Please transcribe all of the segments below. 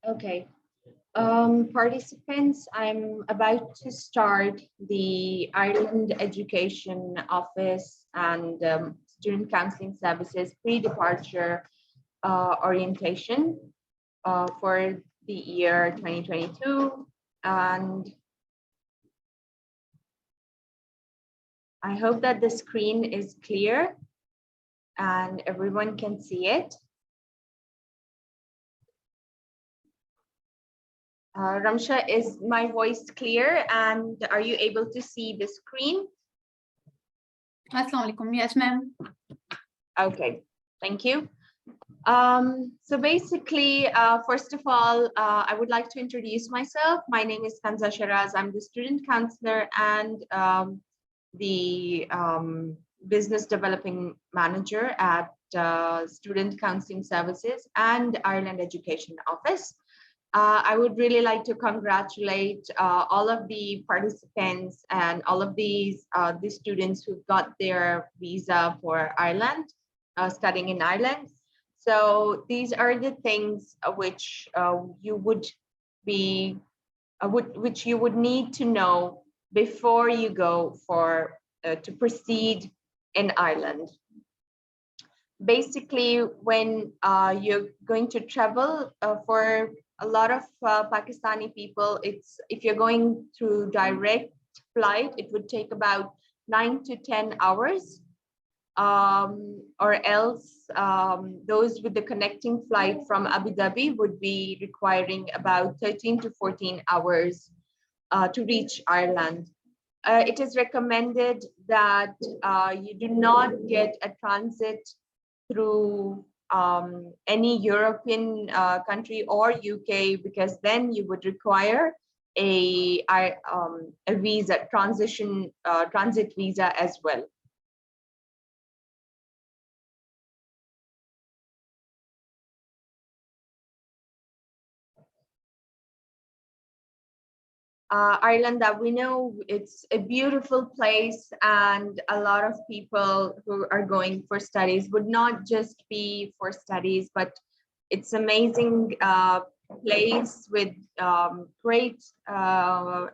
Okay. Participants, I'm about to start the Ireland Education Office and Student Counseling Services pre-departure orientation for the year 2022. And I hope that the screen is clear and everyone can see it. Ramsha, is my voice clear and are you able to see the screen? Assalamu alaikum. Yes, ma'am. Okay, thank you. So basically, first of all, I would like to introduce myself. My name is Kanza Sheraz. I'm the student counselor and the business developing manager at Student Counseling Services and Ireland Education Office. I would really like to congratulate all of the participants and all of these the students who got their visa for Ireland, studying in Ireland. So these are the things which you would be, which you would need to know before you go for to proceed in Ireland. Basically, when you're going to travel for a lot of Pakistani people, it's if you're going through direct flight, it would take about 9 to 10 hours. Or else those with the connecting flight from Abu Dhabi would be requiring about 13 to 14 hours to reach Ireland. It is recommended that you do not get a transit through any European country or UK, because then you would require a visa, transit visa as well. Ireland, that we know it's a beautiful place, and a lot of people who are going for studies would not just be for studies, but it's amazing place with great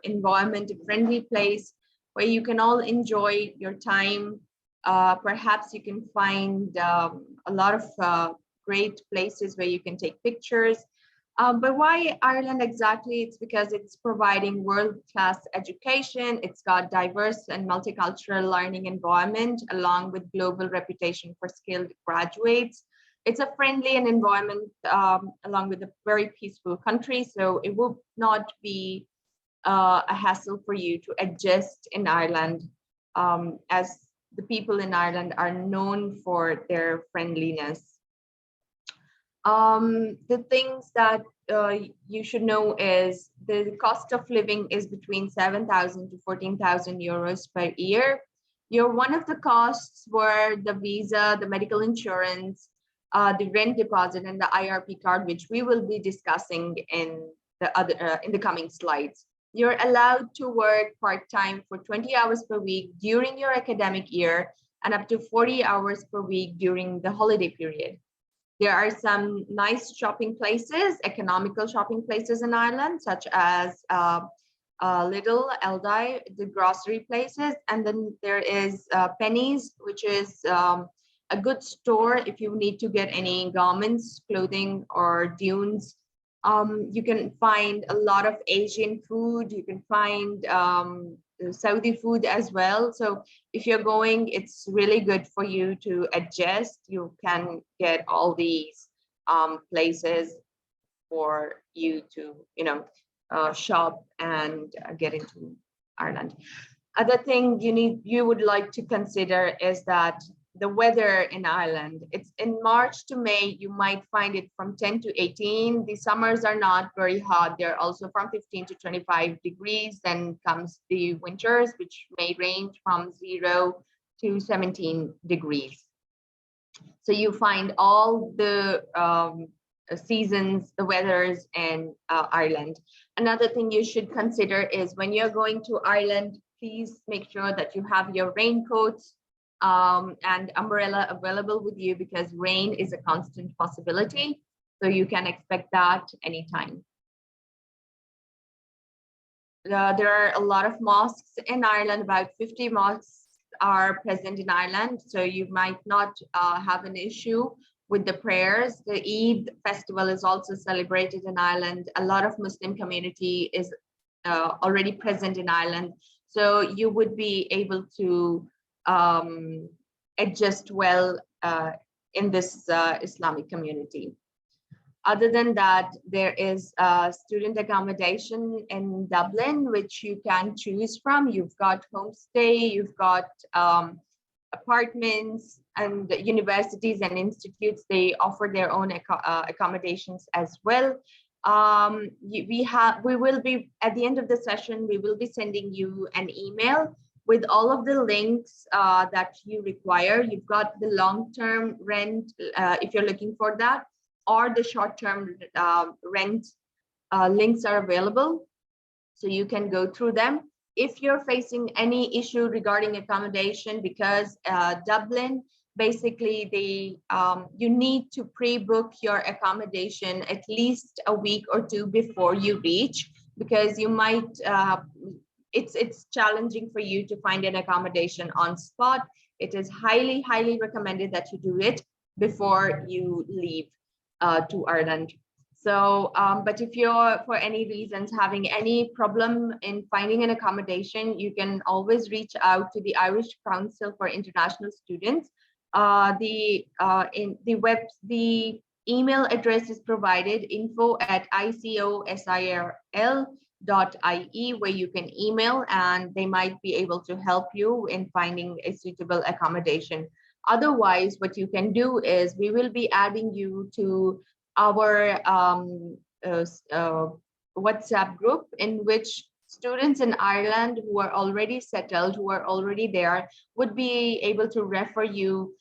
environment, a friendly place where you can all enjoy your time. Perhaps you can find a lot of great places where you can take pictures. But why Ireland exactly? It's because it's providing world-class education. It's got diverse and multicultural learning environment, along with global reputation for skilled graduates. It's a friendly and environment, along with a very peaceful country. So it will not be a hassle for you to adjust in Ireland, as the people in Ireland are known for their friendliness. The things that you should know is the cost of living is between 7,000 to 14,000 euros per year. One of the costs were the visa, the medical insurance, the rent deposit, and the IRP card, which we will be discussing in the coming slides. You're allowed to work part-time for 20 hours per week during your academic year and up to 40 hours per week during the holiday period. There are some nice shopping places, economical shopping places in Ireland, such as Lidl, Aldi, the grocery places. And then there is Pennies, which is a good store if you need to get any garments, clothing, or dunes. You can find a lot of Asian food. You can find Saudi food as well. So if you're going, it's really good for you to adjust. You can get all these places for you to, shop and get into Ireland. Other thing you would like to consider is that the weather in Ireland, it's in March to May, you might find it from 10 to 18. The summers are not very hot. They're also from 15 to 25 degrees. Then comes the winters, which may range from 0 to 17 degrees. So you find all the seasons, the weathers in Ireland. Another thing you should consider is when you're going to Ireland, please make sure that you have your raincoats and umbrella available with you, because rain is a constant possibility. So you can expect that anytime. There are a lot of mosques in Ireland. About 50 mosques are present in Ireland, so you might not have an issue with the prayers. The Eid festival is also celebrated in Ireland. A lot of Muslim community is already present in Ireland, so you would be able to adjust well in this Islamic community. Other than that, there is student accommodation in Dublin, which you can choose from. You've got homestay, you've got apartments, and universities and institutes, they offer their own accommodations as well. We will be, at the end of the session, we will be sending you an email with all of the links that you require. You've got the long-term rent, if you're looking for that, or the short-term rent links are available, so you can go through them. If you're facing any issue regarding accommodation, because Dublin, basically you need to pre-book your accommodation at least a week or two before you reach, because you might it's challenging for you to find an accommodation on spot. It is highly recommended that you do it before you leave to Ireland. So, but if you're for any reasons having any problem in finding an accommodation, you can always reach out to the Irish Council for International Students. The email address is provided, info@icosirl.ie, where you can email and they might be able to help you in finding a suitable accommodation. Otherwise, what you can do is we will be adding you to our WhatsApp group, in which students in Ireland who are already settled, who are already there, would be able to refer you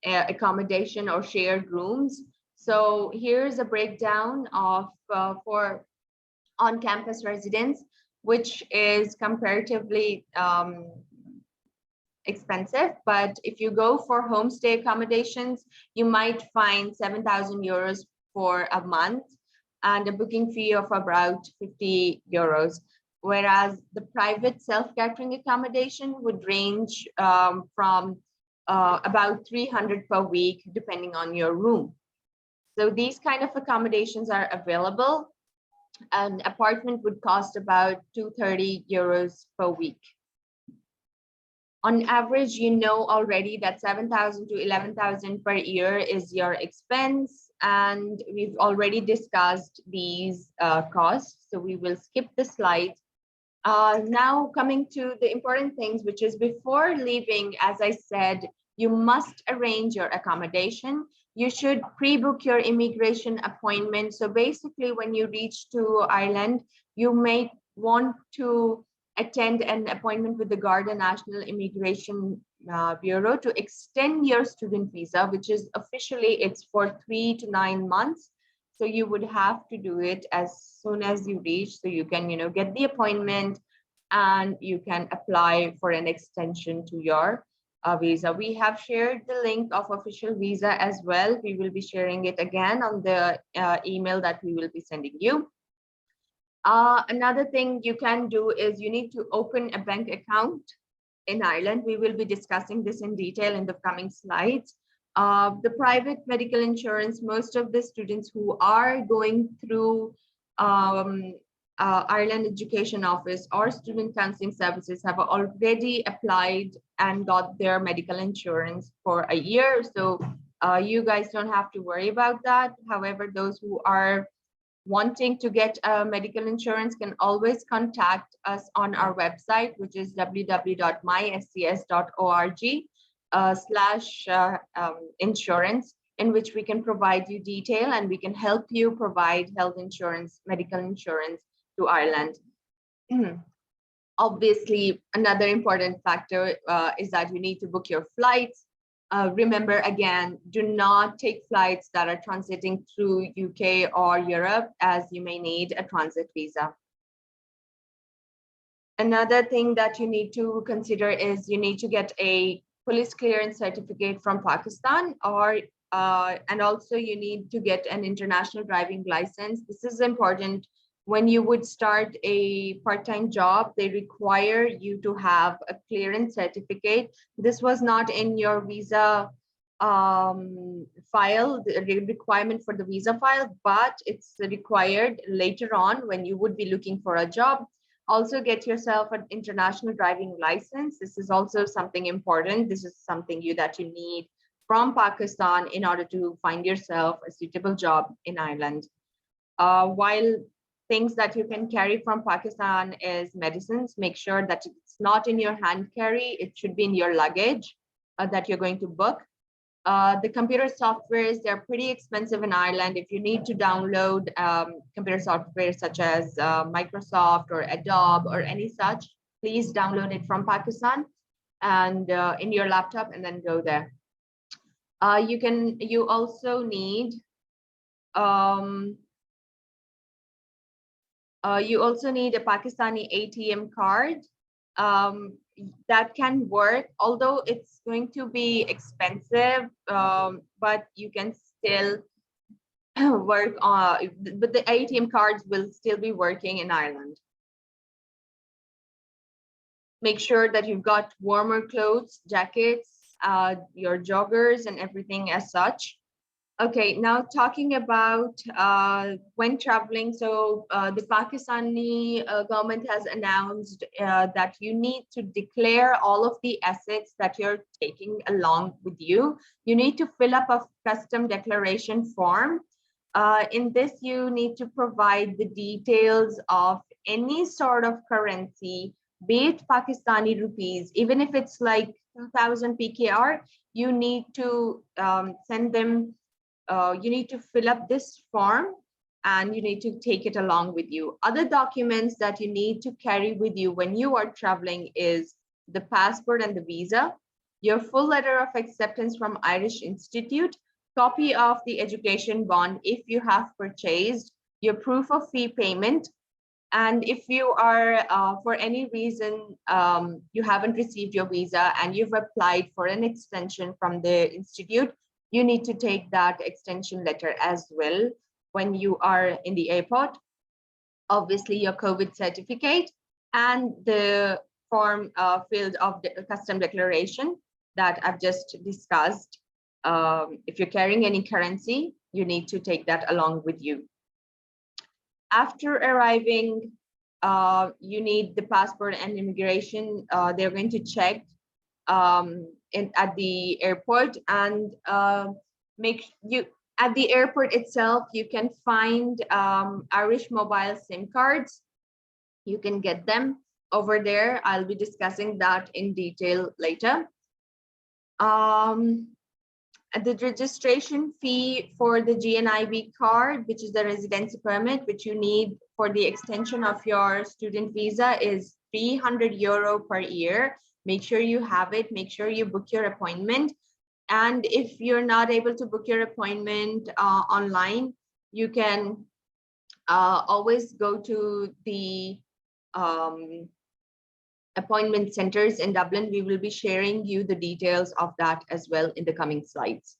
accommodation or shared rooms. So here's a breakdown of for on-campus residents, which is comparatively expensive. But if you go for homestay accommodations, you might find 7,000 euros for a month and a booking fee of about 50 euros. Whereas the private self-catering accommodation would range from about 300 per week, depending on your room. So these kind of accommodations are available. An apartment would cost about 230 euros per week. On average, you know already that 7,000 to 11,000 per year is your expense, and we've already discussed these costs, so we will skip the slide. Now coming to the important things, which is before leaving, as I said, you must arrange your accommodation. You should pre-book your immigration appointment. So basically, when you reach to Ireland, you may want to attend an appointment with the Garda National Immigration Bureau to extend your student visa, which is officially it's for 3 to 9 months. So you would have to do it as soon as you reach, so you can, get the appointment and you can apply for an extension to your visa. We have shared the link of official visa as well. We will be sharing it again on the email that we will be sending you. Another thing you can do is you need to open a bank account in Ireland. We will be discussing this in detail in the coming slides. The private medical insurance, most of the students who are going through Ireland Education Office or Student Counseling Services have already applied and got their medical insurance for a year. So you guys don't have to worry about that. However, those who are wanting to get medical insurance can always contact us on our website, which is www.myscs.org/insurance, in which we can provide you detail and we can help you provide health insurance, medical insurance to Ireland. Obviously, another important factor is that you need to book your flights. Remember, again, do not take flights that are transiting through UK or Europe, as you may need a transit visa. Another thing that you need to consider is you need to get a police clearance certificate from Pakistan, or And also you need to get an international driving license. This is important. When you would start a part-time job, they require you to have a clearance certificate. This was not in your visa file, the requirement for the visa file, but it's required later on when you would be looking for a job. Also get yourself an international driving license. This is also something important. This is something that you need from Pakistan in order to find yourself a suitable job in Ireland. While things that you can carry from Pakistan is medicines, make sure that it's not in your hand carry. It should be in your luggage that you're going to book. The computer softwares, they're pretty expensive in Ireland. If you need to download computer software such as Microsoft or Adobe or any such, please download it from Pakistan and in your laptop and then go there. You also need a Pakistani ATM card that can work, although it's going to be expensive, but you can still work on, but the ATM cards will still be working in Ireland. Make sure that you've got warmer clothes, jackets, your joggers and everything as such. Okay, now talking about when traveling. So the Pakistani government has announced that you need to declare all of the assets that you're taking along with you. You need to fill up a custom declaration form. In this, you need to provide the details of any sort of currency, be it Pakistani rupees, even if it's like 2000 PKR, you need to send them. You need to fill up this form and you need to take it along with you. Other documents that you need to carry with you when you are traveling is the passport and the visa, your full letter of acceptance from Irish Institute, copy of the education bond if you have purchased, your proof of fee payment, and if you are, for any reason, you haven't received your visa and you've applied for an extension from the institute, you need to take that extension letter as well when you are in the airport. Obviously, your COVID certificate and the form filled of the custom declaration that I've just discussed. If you're carrying any currency, you need to take that along with you. After arriving, you need the passport and immigration. They're going to check at the airport and at the airport itself, you can find Irish mobile SIM cards. You can get them over there. I'll be discussing that in detail later. The registration fee for the GNIB card, which is the residency permit, which you need for the extension of your student visa, is €300 per year. Make sure you have it. Make sure you book your appointment. And if you're not able to book your appointment online, you can always go to the appointment centers in Dublin. We will be sharing you the details of that as well in the coming slides.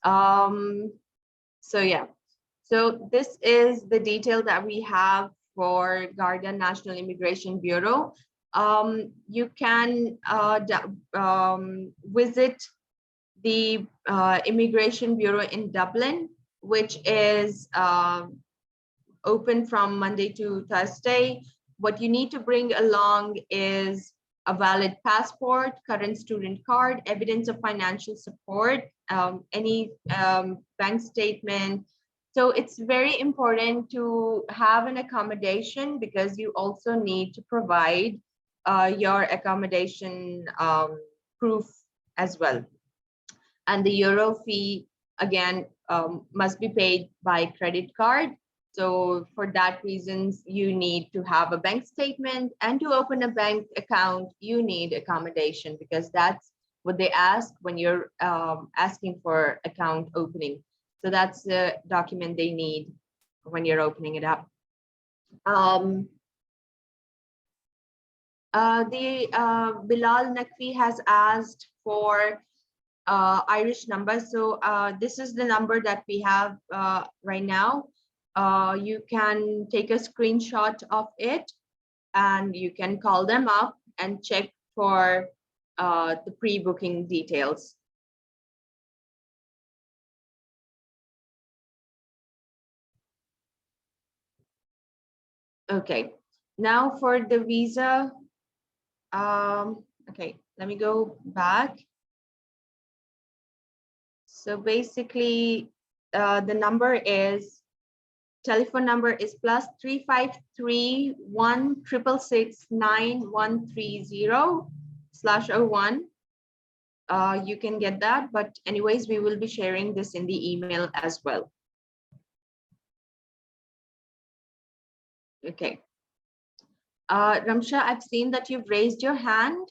So yeah, so this is the detail that we have for Garda National Immigration Bureau. You can visit the Immigration Bureau in Dublin, which is open from Monday to Thursday. What you need to bring along is a valid passport, current student card, evidence of financial support, any bank statement. So it's very important to have an accommodation because you also need to provide your accommodation proof as well. And the Euro fee, again, must be paid by credit card. So for that reasons, you need to have a bank statement, and to open a bank account, you need accommodation because that's what they ask when you're asking for account opening. So that's the document they need when you're opening it up. Bilal Naqvi has asked for Irish number. So this is the number that we have right now. You can take a screenshot of it and you can call them up and check for the pre-booking details. Okay, now for the visa. Okay, let me go back. So basically, the number is, telephone number is +353-16669-130/01. You can get that, but anyways, we will be sharing this in the email as well. Okay. Ramsha, I've seen that you've raised your hand.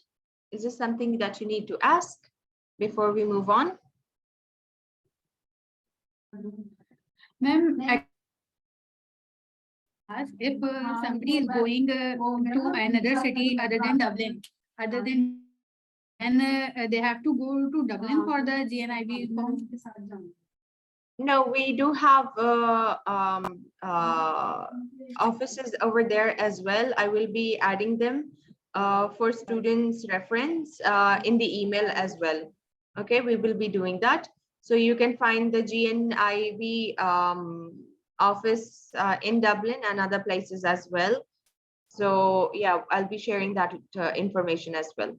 Is this something that you need to ask before we move on? Ma'am, if somebody is going to another city other than Dublin, then they have to go to Dublin for the GNIB form. No, we do have offices over there as well. I will be adding them for students' reference in the email as well. Okay, we will be doing that. So you can find the GNIB office in Dublin and other places as well. So yeah, I'll be sharing that information as well.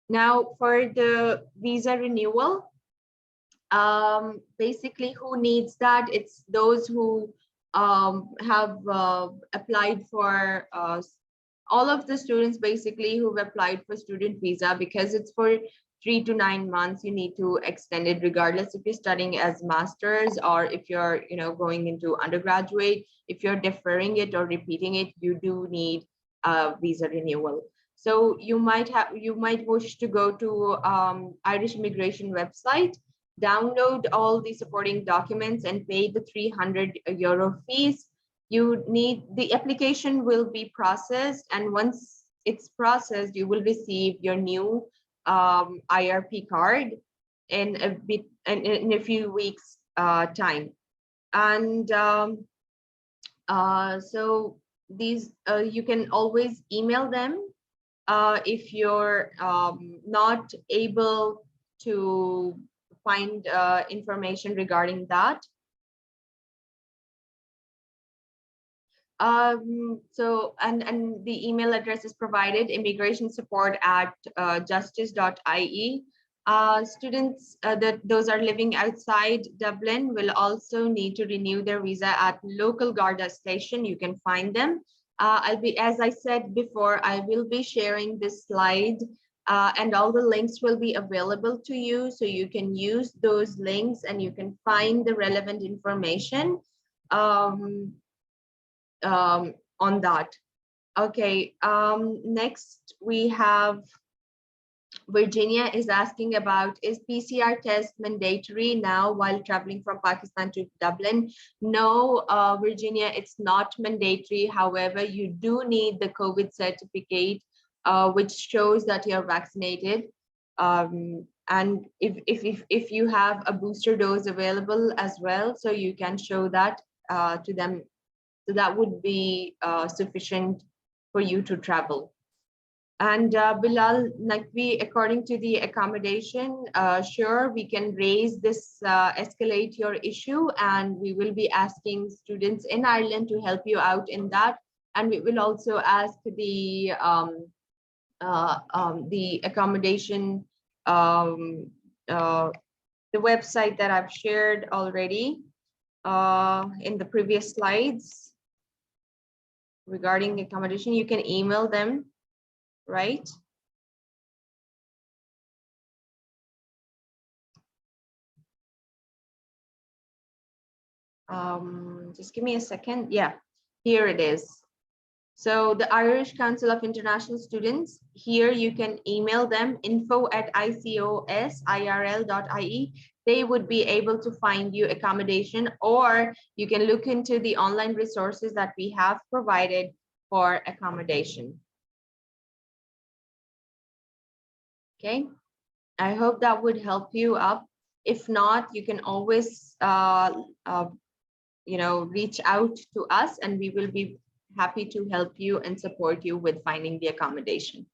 Now for the visa renewal, basically who needs that? It's those who have applied for all of the students basically who've applied for student visa, because it's for 3 to 9 months. You need to extend it regardless if you're studying as masters or if you're going into undergraduate. If you're deferring it or repeating it, you do need a visa renewal. So you might wish to go to Irish immigration website, download all the supporting documents and pay the €300 fees. The application will be processed, and once it's processed, you will receive your new IRP card in a few weeks time. And so these you can always email them if you're not able to find information regarding that. So and the email address is provided, immigrationsupport@justice.ie. Students those are living outside Dublin will also need to renew their visa at local Garda station. You can find them. As I said before, I will be sharing this slide and all the links will be available to you, so you can use those links and you can find the relevant information on that. Okay, next we have Virginia is asking about, is PCR test mandatory now while traveling from Pakistan to Dublin? No, Virginia, it's not mandatory. However, you do need the COVID certificate, which shows that you're vaccinated. And if you have a booster dose available as well, so you can show that to them. So that would be sufficient for you to travel. And Bilal Nakvi, according to the accommodation, sure, we can raise this, escalate your issue, and we will be asking students in Ireland to help you out in that. And we will also ask the accommodation, the website that I've shared already in the previous slides regarding accommodation. You can email them, right? Just give me a second. Yeah, here it is. So the Irish Council of International Students, here you can email them info@icosirl.ie. They would be able to find you accommodation, or you can look into the online resources that we have provided for accommodation. Okay, I hope that would help you up. If not, you can always reach out to us, and we will be happy to help you and support you with finding the accommodation.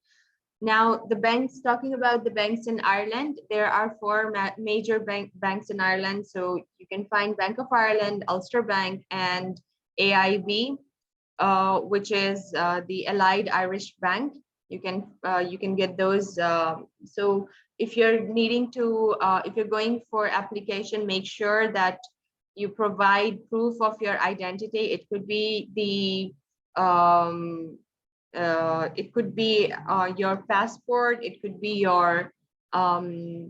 Now, the banks, talking about the banks in Ireland, there are four major banks in Ireland. So you can find Bank of Ireland, Ulster Bank, and AIB, which is the Allied Irish Bank. You can get those. So if you're needing to, if you're going for application, make sure that you provide proof of your identity. It could be your passport. It could be your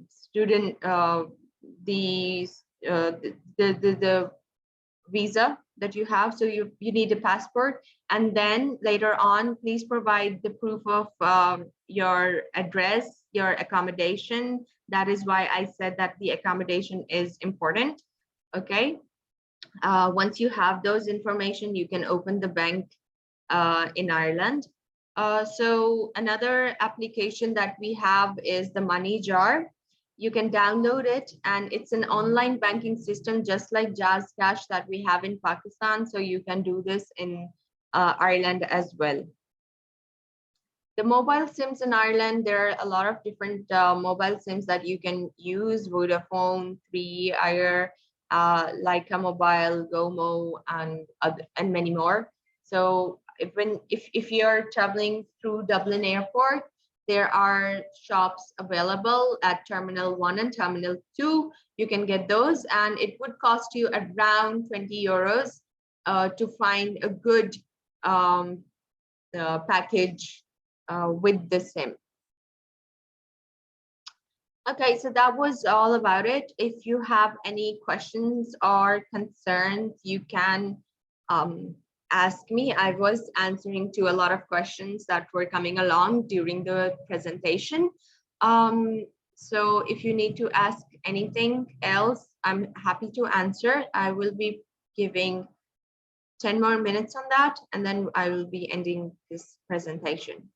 student, the visa that you have. So you need a passport, and then later on, please provide the proof of your address, your accommodation. That is why I said that the accommodation is important. Okay. Once you have those information, you can open the bank in Ireland. So another application that we have is the Money Jar. You can download it, and it's an online banking system just like Jazz Cash that we have in Pakistan. So you can do this in Ireland as well. The mobile SIMs in Ireland, there are a lot of different mobile SIMs that you can use: Vodafone, 3, Air, Leica Mobile, Gomo, and many more. So if you're traveling through Dublin Airport, there are shops available at Terminal 1 and Terminal 2. You can get those, and it would cost you around 20 euros to find a good package with the SIM. Okay, so that was all about it. If you have any questions or concerns, you can ask me. I was answering to a lot of questions that were coming along during the presentation. So if you need to ask anything else, I'm happy to answer. I will be giving 10 more minutes on that, and then I will be ending this presentation.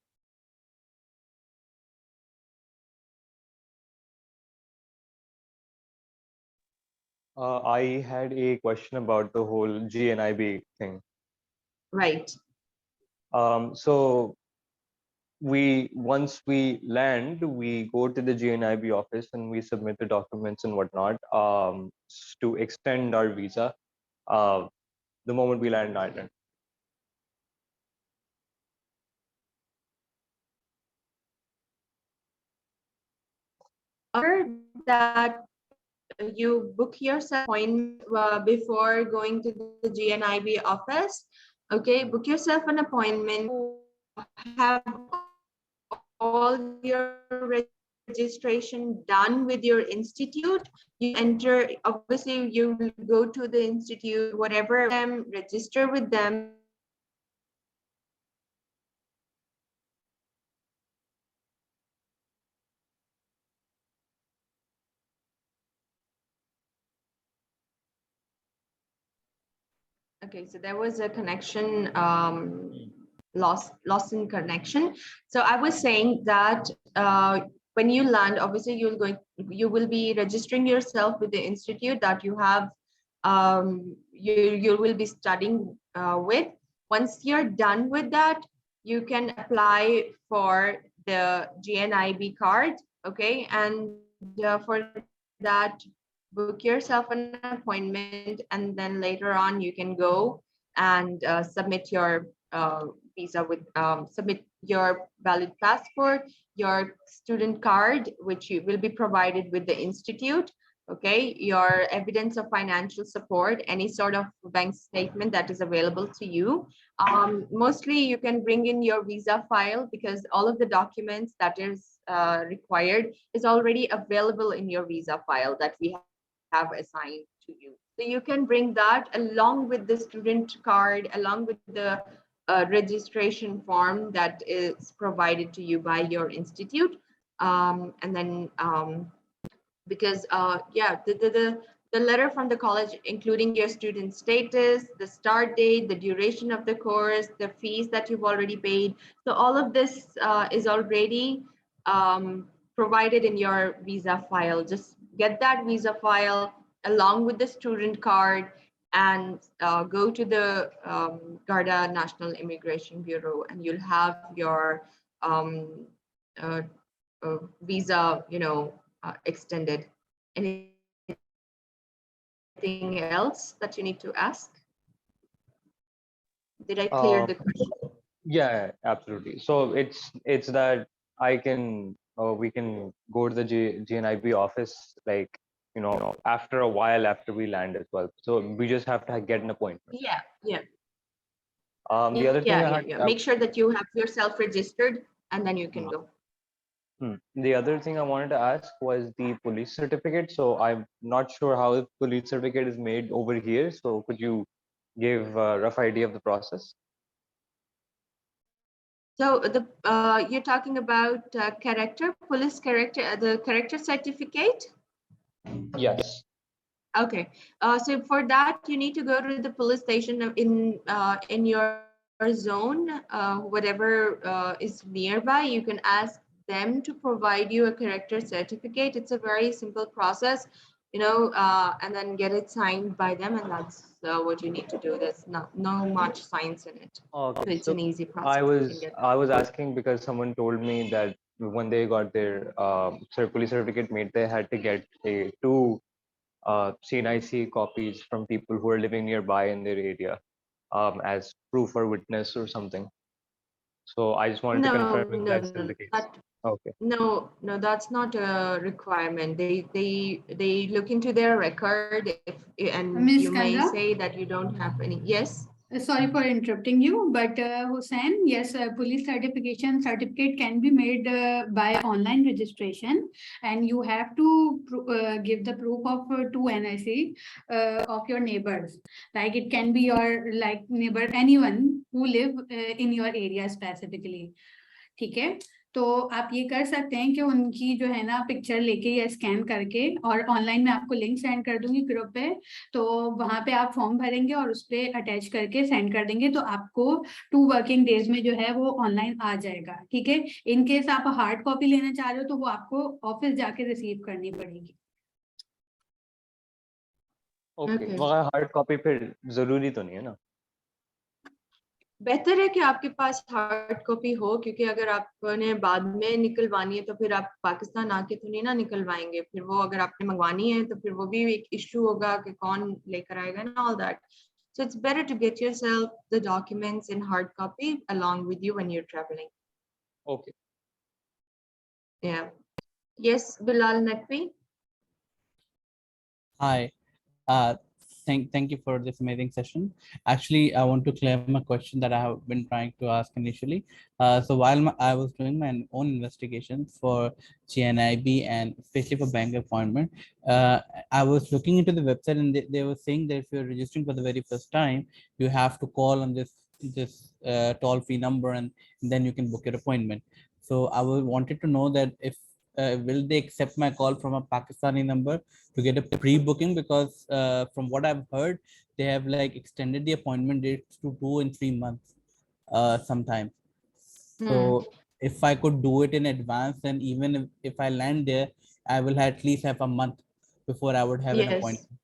I had a question about the whole GNIB thing. Right. So once we land, we go to the GNIB office and we submit the documents and whatnot to extend our visa the moment we land in Ireland. That you book yourself appointment before going to the GNIB office. Okay, book yourself an appointment. Have all your registration done with your institute. You enter, obviously you will go to the institute, whatever them, register with them. Okay, so there was a connection loss in connection. So I was saying that when you land, obviously you will be registering yourself with the institute that you have you will be studying with. Once you're done with that, you can apply for the GNIB card. Okay, and for that, book yourself an appointment, and then later on you can go and submit your visa with submit your valid passport, your student card, which you will be provided with the institute. Okay, your evidence of financial support, any sort of bank statement that is available to you. Mostly you can bring in your visa file, because all of the documents that is required is already available in your visa file that we have assigned to you. So you can bring that along with the student card, along with the registration form that is provided to you by your institute. And then because yeah, the letter from the college, including your student status, the start date, the duration of the course, the fees that you've already paid. So all of this is already provided in your visa file. Just get that visa file along with the student card and go to the Garda National Immigration Bureau, and you'll have your uh, visa, extended. Anything else that you need to ask? Did I clear Uh, the question? yeah, absolutely. So it's that I can we can go to the GNIB office, like, after a while after we land as well. So we just have to get an appointment. Yeah, yeah, The other thing I had, yeah. Make sure that you have yourself registered, and then you can uh, go. the other thing I wanted to ask was the police certificate. So I'm not sure how the police certificate is made over here. So could you give a rough idea of the process? So you're talking about police character, the character certificate. Yes. Okay. So for that, you need to go to the police station in your zone, whatever is nearby. You can ask them to provide you a character certificate. It's a very simple process, and then get it signed by them, and that's what you need to do. There's not no much science in it, so Okay. it's an So easy I process. You can was get that. I was asking because someone told me that when they got their police certificate made, they had to get two CNIC copies from people who are living nearby in their area, as proof or witness or something. So I just wanted to confirm if that's still No, the case. Okay. no, that's not a requirement. They look into their record, if and you Miss may Kanza? say that you don't have any. Yes. Sorry for interrupting you, but Hussain, yes, police certificate can be made by online registration, and you have to give the proof of two NIC of your neighbors. Like it can be your neighbor, anyone who live in your area specifically. ठीक है, तो आप ये कर सकते हैं कि उनकी जो है ना पिक्चर लेके या स्कैन करके, और ऑनलाइन में आपको लिंक सेंड कर दूंगी ग्रुप पे, तो वहां पे आप फॉर्म भरेंगे और उस पर अटैच करके सेंड कर देंगे, तो आपको 2 वर्किंग डेज में जो है वो ऑनलाइन आ जाएगा। ठीक है, इन केस आप हार्ड कॉपी लेना चाह रहे हो तो वो आपको ऑफिस जाके रिसीव करनी पड़ेगी। Okay, Okay. मगर हार्ड कॉपी फिर जरूरी तो नहीं है ना? बेहतर है कि आपके पास हार्ड कॉपी हो, क्योंकि अगर आपने बाद में निकलवानी है तो फिर आप पाकिस्तान आके तो नहीं ना निकलवाएंगे, फिर वो अगर आपने मंगवानी है तो फिर वो भी एक इश्यू होगा कि कौन लेकर आएगा ना, all that. So it's better to get yourself the documents in hard copy along with you when you're traveling. Okay. Yeah. Yes, Bilal Nakvi. Hi. Uh, thank you for this amazing session. Actually, I want to clear my question that I have been trying to ask initially. So while I was doing my own investigation for GNIB and especially for bank appointment, I was looking into the website, and they were saying that if you're registering for the very first time, you have to call on this toll-free number, and then you can book your appointment. So I wanted to know that if will they accept my call from a Pakistani number to get a pre-booking, because from what I've heard, they have like extended the appointment dates to 2 and 3 months sometimes. So if I could do it in advance, then even if I land there, I will at least have a month before I would have an Yes. appointment.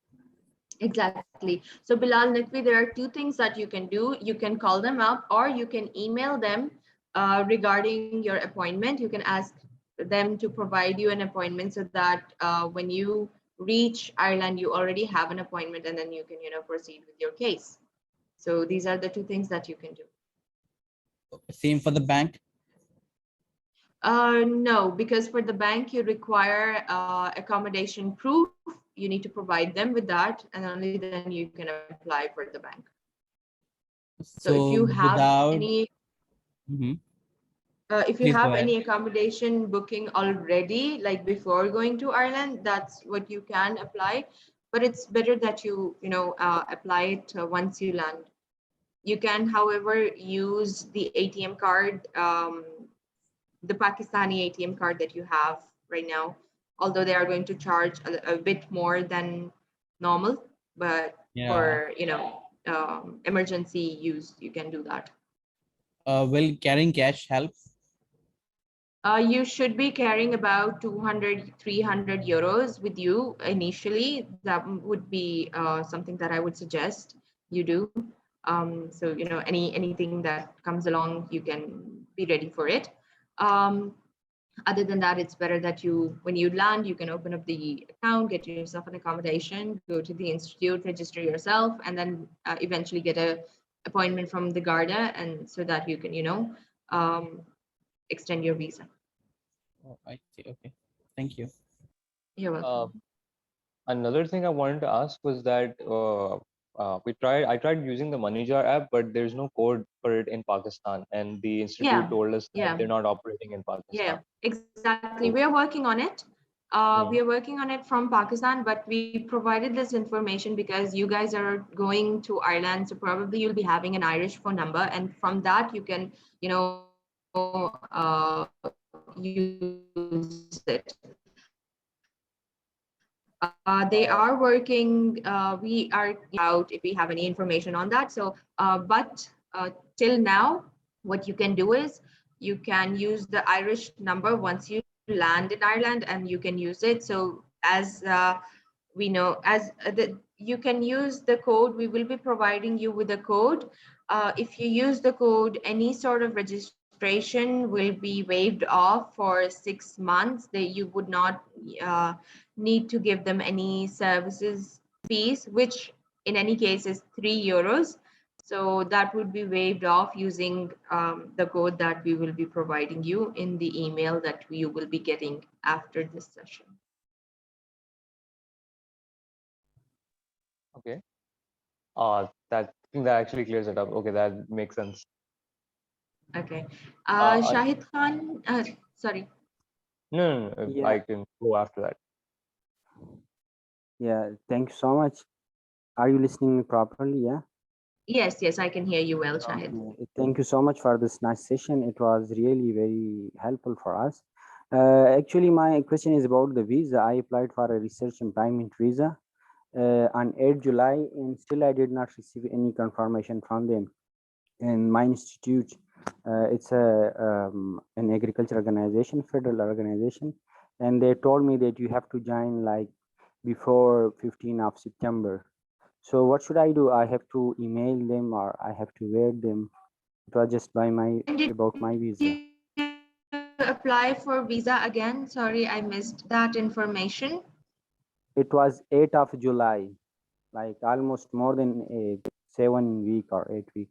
Exactly. So Bilal Nakvi, there are two things that you can do. You can call them up, or you can email them regarding your appointment. You can ask them to provide you an appointment, so that when you reach Ireland, you already have an appointment, and then you can, proceed with your case. So these are the two things that you can do. Same for the bank. No, because for the bank, you require accommodation proof. You need to provide them with that, and only then you can apply for the bank. So if you have without any, Mhm. if you Please go have ahead. any accommodation booking already, like before going to Ireland, that's what you can apply. But it's better that you apply it once you land. You can, however, use the ATM card, the Pakistani ATM card that you have right now, although they are going to charge a bit more than normal, but Yeah. for emergency use, you can do that. Will carrying cash help? You should be carrying about 200, 300 euros with you initially. That would be something that I would suggest you do. So, you know, anything that comes along, you can be ready for it. Other than that, it's better that you, when you land, you can open up the account, get yourself an accommodation, go to the institute, register yourself, and then eventually get a appointment from the Garda, and so that you can, you know, extend your visa. Oh, I see. Okay. Thank you. You're Uh, welcome. Another thing I wanted to ask was that I tried using the Moneyjar app, but there's no code for it in Pakistan, and the institute Yeah, told us that yeah, they're not operating in yeah, Pakistan. exactly. So, We are working on it. hmm, We are working on it from Pakistan, but we provided this information because you guys are going to Ireland, so probably you'll be having an Irish phone number, and from that you can, you know, use it. They uh, are working. We are out if we have any information on that. So, till now, what you can do is you can use the Irish number once you land in Ireland, and you can use it. So, as we know, you can use the code. We will be providing you with a code. If you use the code, any sort of registration will be waived off for 6 months. That you would not need to give them any services fees, which in any case is 3 euros. So that would be waived off using the code that we will be providing you in the email that you will be getting after this session. okay. That I think that actually clears it up. Okay, that makes sense. Okay. Uh, Shahid Khan, sorry. no, Yeah, I can go after that. yeah. Thank you so much. Are you listening properly? Yeah. Yes, yes, I can hear you well, Shahid. Okay. Thank you so much for this nice session. It was really very helpful for us. Actually, my question is about the visa. I applied for a research employment visa on 8 July, and still I did not receive any confirmation from them. And my institute, it's an agriculture organization, federal organization, and they told me that you have to join like before 15 of September. So what should I do? I have to email them or I have to wait them? It was just by my When did about my visa. you apply for visa again? Sorry, I missed that information. It was 8 of July, like almost more than a 7 week or 8 week.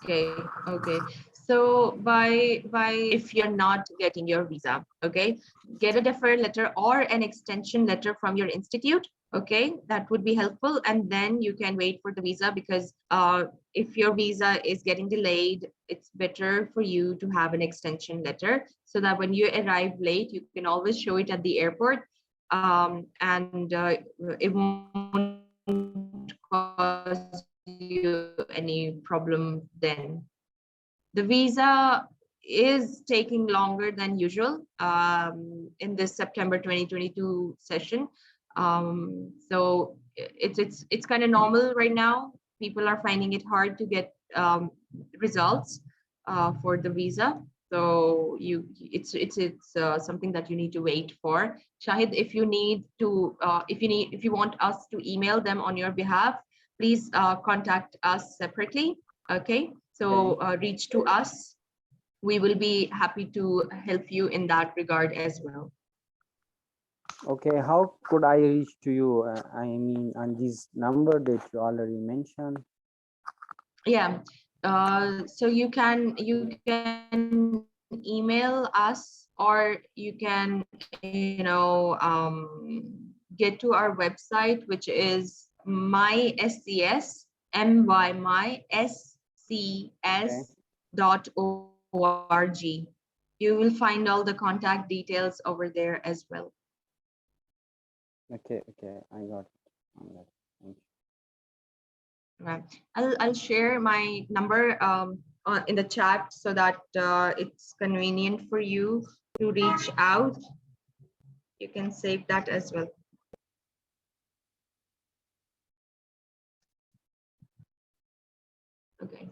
Okay, okay. So by if you're not getting your visa, okay, get a deferred letter or an extension letter from your institute. Okay, that would be helpful, and then you can wait for the visa because if your visa is getting delayed, it's better for you to have an extension letter so that when you arrive late, you can always show it at the airport, and it won't cause you any problem then. The visa is taking longer than usual in this September 2022 session. So it's kind of normal right now. People are finding it hard to get results for the visa. So it's something that you need to wait for. Shahid, if you need to, if you want us to email them on your behalf, please contact us separately. Okay, so Okay. reach to us. We will be happy to help you in that regard as well. Okay. How could I reach to you? I mean, on this number that you already mentioned. Yeah. So you can email us, or you can get to our website, which is Okay. myscs.org. You will find all the contact details over there as well. Okay. Okay. I got it. I got it. Thank you. Right. I'll share my number in the chat so that it's convenient for you to reach out You can save that as well. Okay.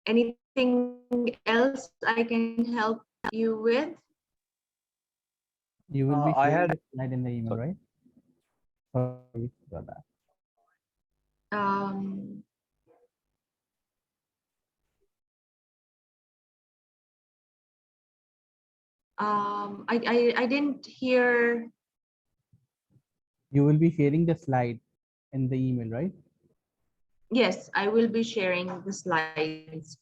Anything else I can help you with? You will be I sharing had the slide in the email, sorry. right? Sorry for that. Um, I didn't hear. You will be sharing the slide in the email, right? Yes, I will be sharing the slides.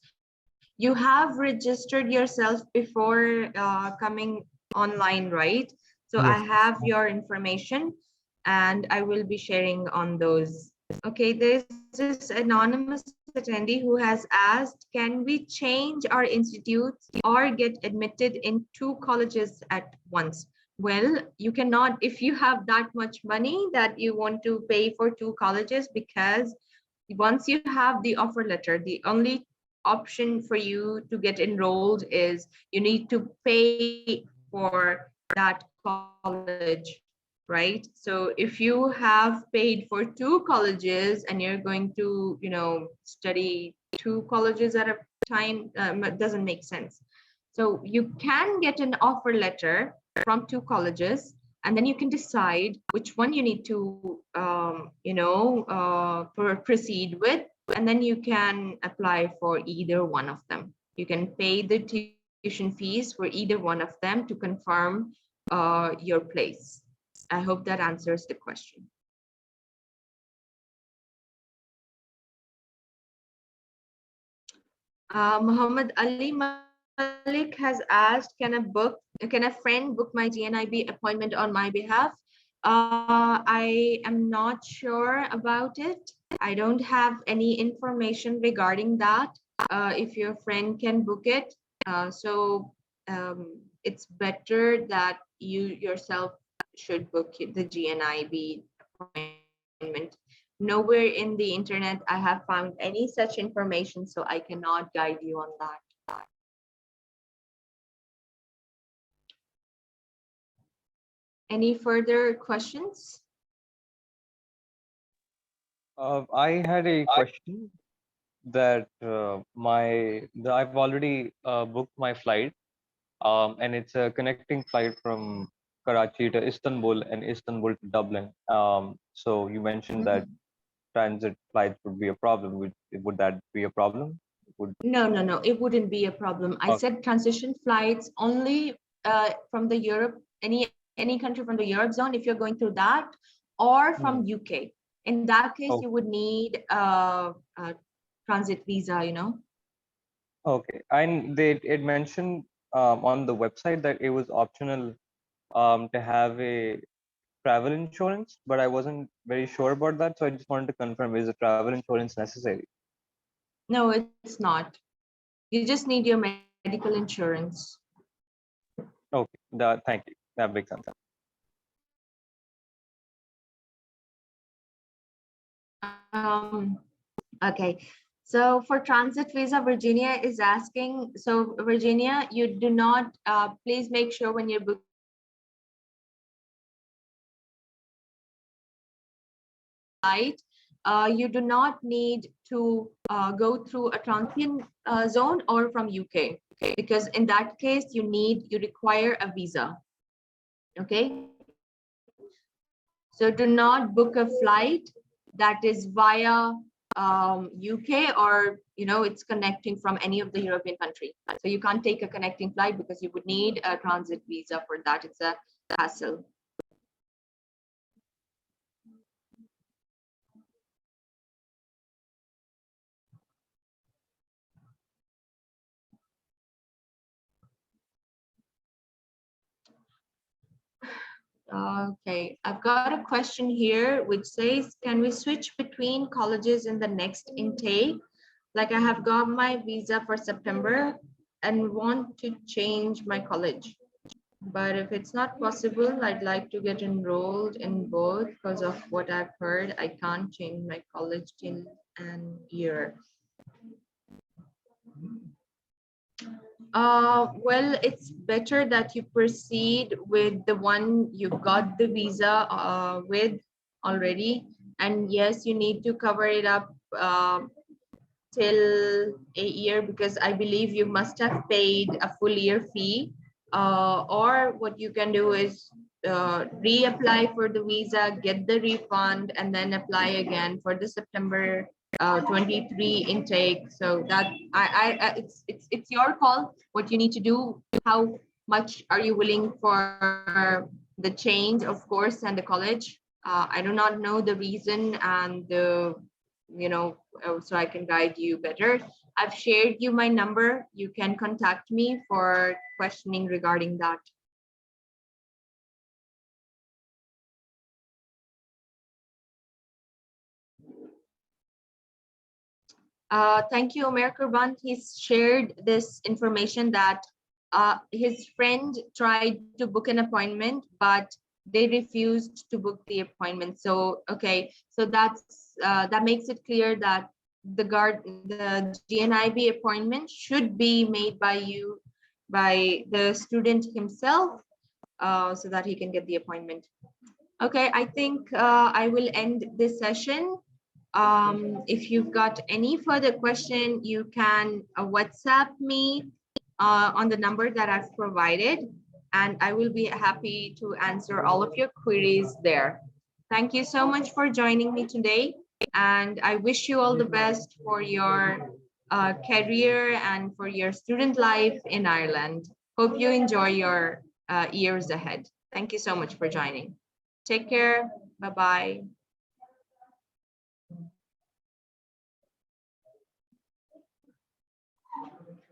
You have registered yourself before coming online, right? So I Yes. have your information and I will be sharing on those. Okay, there's this anonymous attendee who has asked, can we change our institutes or get admitted in 2 colleges at once? Well, you cannot if you have that much money that you want to pay for 2 colleges, because once you have the offer letter, the only option for you to get enrolled is you need to pay for that college, right? So if you have paid for 2 colleges and you're going to, study 2 colleges at a time, it doesn't make sense. So you can get an offer letter from 2 colleges, and then you can decide which one you need to proceed with, and then you can apply for either one of them. You can pay the tuition fees for either one of them to confirm your place. I hope that answers the question. Muhammad Ali Malik has asked, can a friend book my GNIB appointment on my behalf? I am not sure about it. I don't have any information regarding that. If your friend can book it, it's better that you yourself should book the GNIB appointment. Nowhere in the internet I have found any such information, so I cannot guide you on that. Any further questions? I had a question that I've already booked my flight, and it's a connecting flight from Karachi to Istanbul and Istanbul to Dublin. So you mentioned that transit flights would be a problem. Would that be a problem? No, it wouldn't be a problem. I Okay. said transition flights only from the Europe, any country from the Europe zone, if you're going through that, or from UK. In that case, you would need a transit visa. Okay, and it mentioned on the website that it was optional to have a travel insurance, but I wasn't very sure about that, so I just wanted to confirm: is a travel insurance necessary? No, it's not. You just need your medical insurance. Okay, thank you. That makes sense. Okay. So for transit visa, Virginia is asking, so Virginia, you do not, please make sure when you're booking your flight, you do not need to go through a transition zone or from UK, because in that case, you require a visa. Okay. So do not book a flight that is via UK, or it's connecting from any of the European country. So you can't take a connecting flight because you would need a transit visa for that. It's a hassle. Okay, I've got a question here which says, can we switch between colleges in the next intake? Like I have got my visa for September and want to change my college. But if it's not possible, I'd like to get enrolled in both because of what I've heard. I can't change my college till an year. Well, it's better that you proceed with the one you got the visa with already. And yes, you need to cover it up till a year, because I believe you must have paid a full year fee. Or what you can do is reapply for the visa, get the refund, and then apply again for the September 23 intake. So that it's your call what you need to do. How much are you willing for the change of course and the college? I do not know the reason and the so I can guide you better. I've shared you my number. You can contact me for questioning regarding that. Thank you, Omer Kurban. He's shared this information that his friend tried to book an appointment, but they refused to book the appointment. So, okay, so that makes it clear that the GNIB appointment should be made by you, by the student himself, so that he can get the appointment. Okay, I think I will end this session. If you've got any further question, you can WhatsApp me on the number that I've provided, and I will be happy to answer all of your queries there. Thank you so much for joining me today, and I wish you all the best for your career and for your student life in Ireland. Hope you enjoy your years ahead. Thank you so much for joining. Take care. Bye-bye.